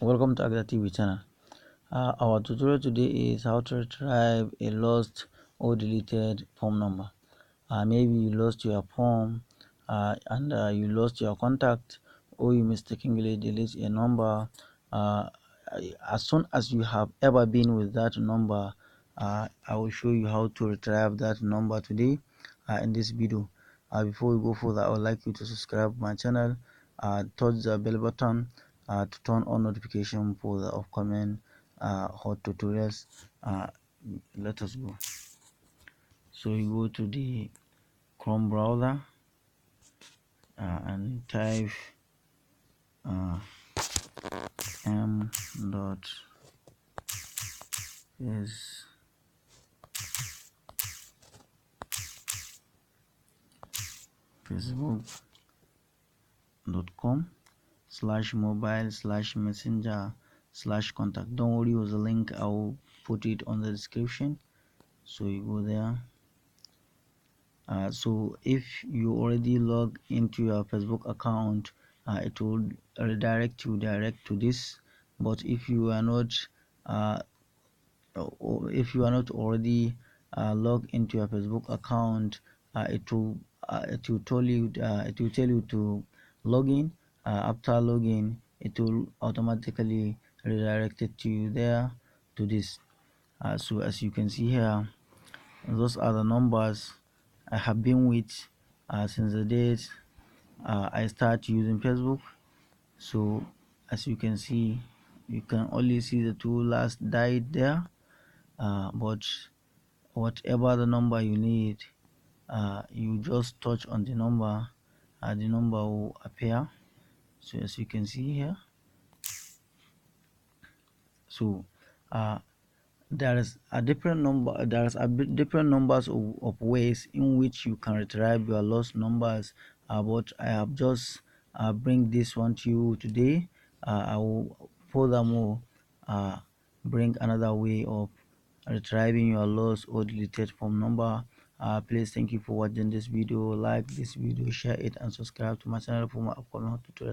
Welcome to Agda TV channel. Our tutorial today is how to retrieve a lost or deleted phone number. Maybe you lost your phone and you lost your contact, or you mistakenly delete a number. Uh, as soon as you have ever been with that number, I will show you how to retrieve that number today in this video. Before we go further, I would like you to subscribe my channel, touch the bell button to turn on notification for the upcoming hot tutorials. Let us go. So you go to the Chrome browser and type m dot is facebook.com/mobile/messenger/contact. Don't worry with the link, I'll put it on the description. So you go there. So if you already log into your Facebook account, it will redirect you direct to this. But if you are not already logged into your Facebook account, it will tell you to log in. After login, it will automatically redirect it to you there to this. So as you can see here, those are the numbers I have been with since the date I start using Facebook. So as you can see, you can only see the two last died there, but whatever the number you need, you just touch on the number, the number will appear. So as you can see here, so there's different numbers of ways in which you can retrieve your lost numbers, but I have just bring this one to you today. I will furthermore bring another way of retrieving your lost or deleted phone number. Please, thank you for watching this video. Like this video, share it, and subscribe to my channel for more upcoming tutorials.